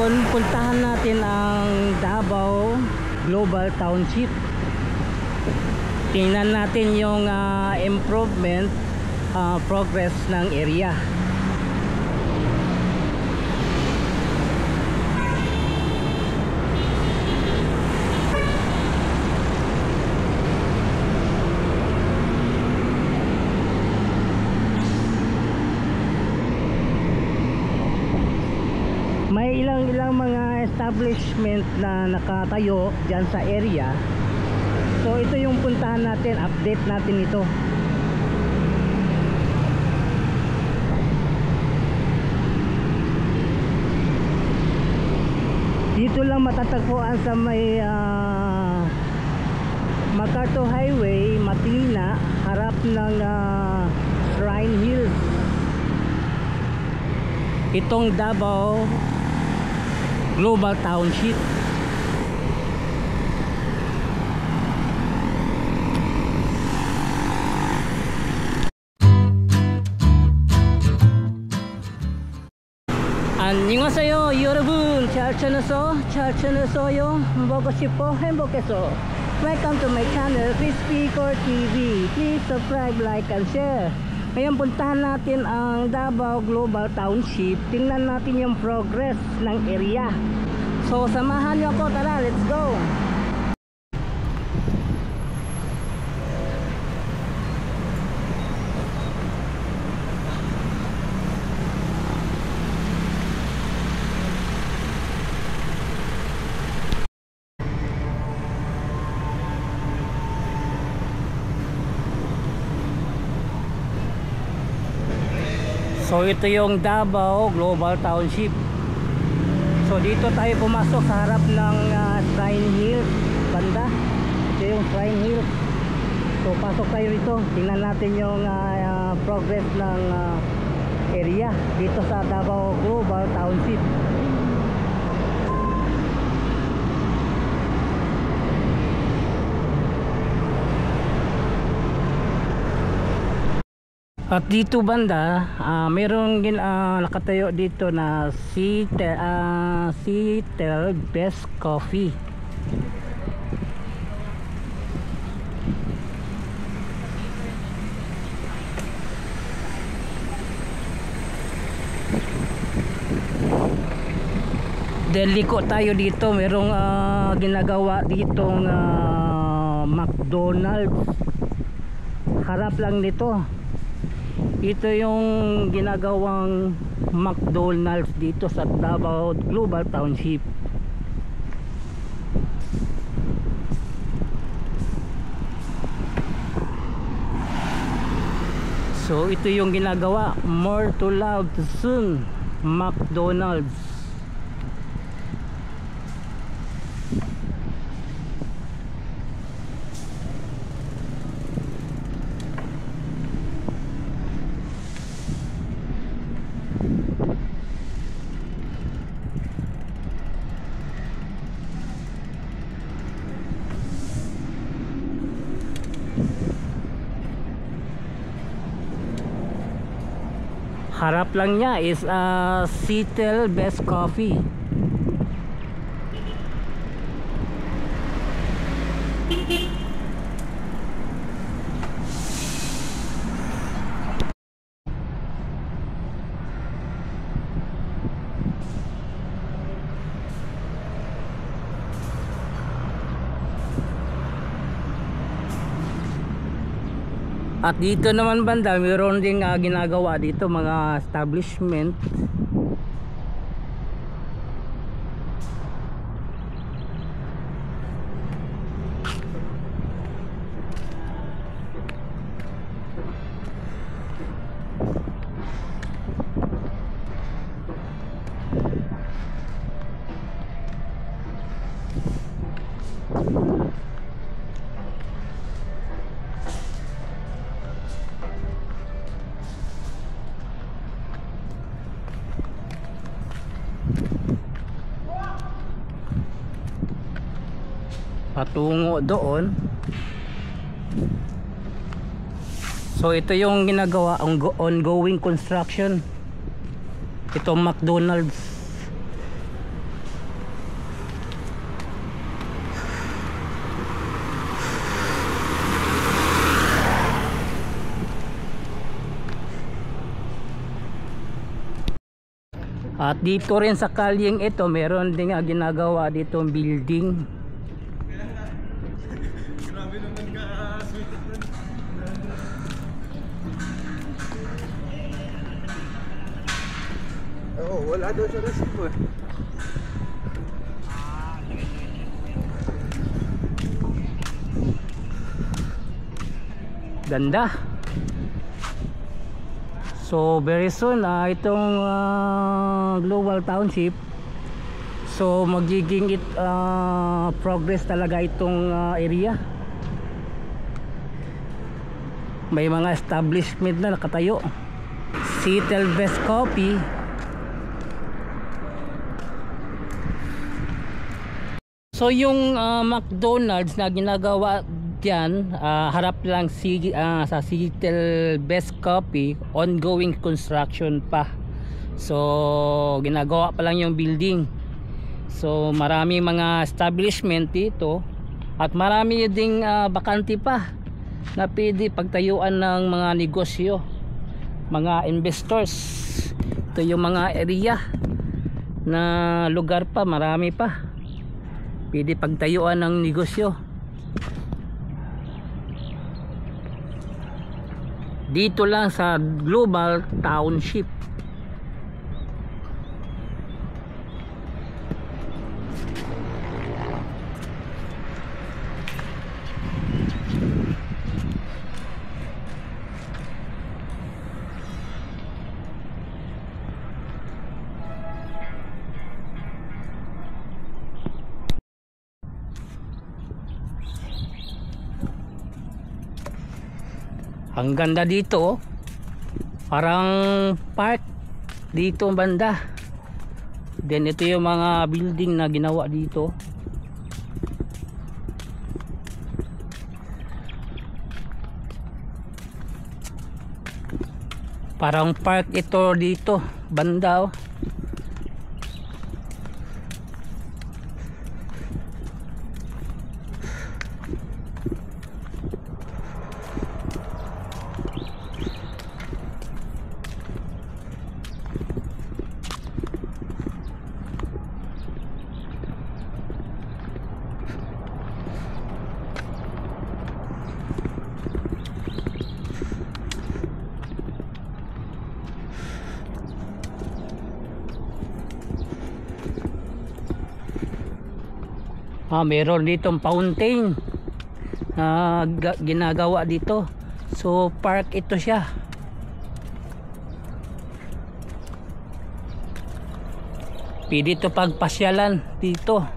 Ngayon, puntahan natin ang Davao Global Township. Tingnan natin yung improvement progress ng area. May ilang mga establishment na nakatayo dyan sa area. So ito yung puntahan natin, update natin ito. Dito lang matatagpuan sa may MacArthur Highway, Matina, harap ng Shrine Hills. Itong Davao Global Township. 안녕하세요 여러분, 잘 지내세요? 먹고 싶어 행복해서. Welcome to my channel, Crispy TV. Please subscribe, like and share. Ngayon puntahan natin ang Davao Global Township. Tingnan natin yung progress ng area. So samahan niyo ako, tara, let's go. So ito yung Davao Global Township. So dito tayo pumasok sa harap ng Shrine Hills banda. Ito yung Shrine Hills. So pasok tayo rito. Tingnan natin yung progress ng area dito sa Davao Global Township. At dito banda, mayroong nakatayo dito na Seattle Best Coffee. Then liko tayo dito, mayroong ginagawa ditong McDonald's. Harap lang nito. Ito yung ginagawang McDonald's dito sa Davao Global Township. So ito yung ginagawa, more to love soon, McDonald's. Harap lang niya is Seattle Best Coffee. At dito naman banda, mayroon ding ginagawa dito mga establishment. patungo doon. So ito yung ginagawa, ang ongoing construction. Itong McDonald's. At dito rin sa kalyeng ito, meron din nga ginagawa dito building. Grabe naman ka, sweet. Oo, wala daw sa resibo eh. Ganda. So very soon itong Global Township, so magiging progress talaga itong area. May mga establishment na nakatayo. Seattle Best Coffee. So yung McDonald's na ginagawa dyan, harap lang sa Seattle Best Coffee, ongoing construction pa. So ginagawa pa lang yung building. So maraming mga establishment dito at marami ding bakante pa na pwede pagtayuan ng mga negosyo, mga investors. Ito yung mga area na lugar pa, marami pa pwede pagtayuan ng negosyo. Dito lang sa Global Township. Ang ganda dito, parang park dito banda. Then ito yung mga building na ginawa dito. Parang park ito dito banda oh. Meron ditong fountain na ginagawa dito. So park ito siya. Pwede ito pagpasyalan dito.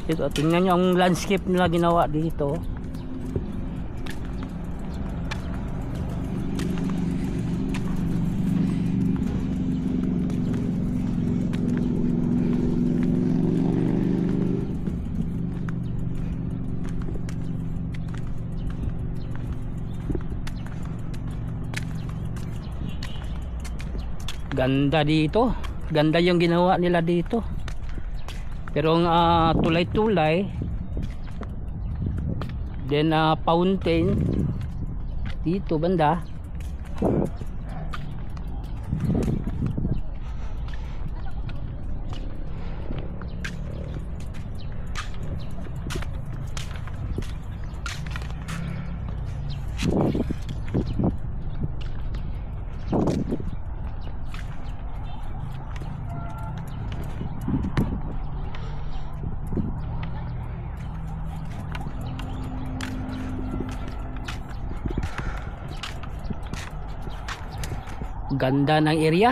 Ito, tingnan nyo ang landscape nila ginawa dito. Ganda dito. Ganda yung ginawa nila dito. Pero ang tulay-tulay, then fountain dito banda. Ganda ng area.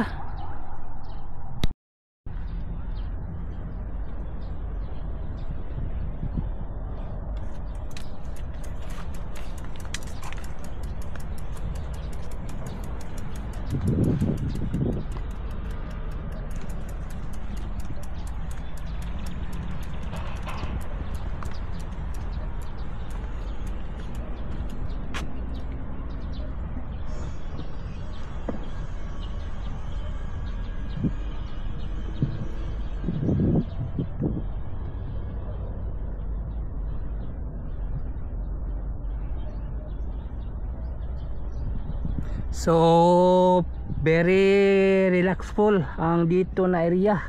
So very relaxful ang dito na area.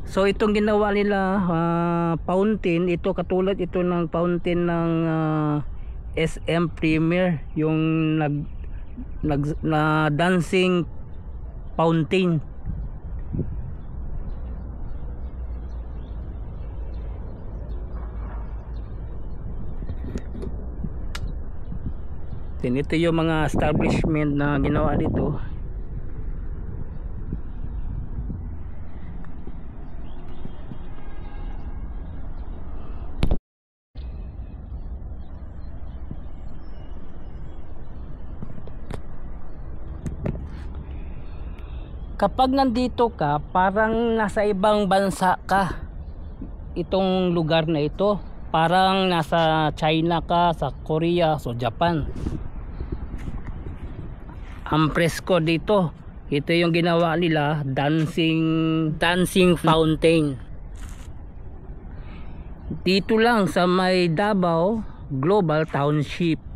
So itong ginawa nila fountain, ito katulad ito ng fountain ng SM Premier, yung na dancing fountain. Ito yung mga establishment na ginawa dito. Kapag nandito ka, parang nasa ibang bansa ka. Itong lugar na ito, parang nasa China ka, sa Korea, so Japan. Ang presko dito, ito yung ginawa nila, dancing fountain. Dito lang sa may Davao Global Township.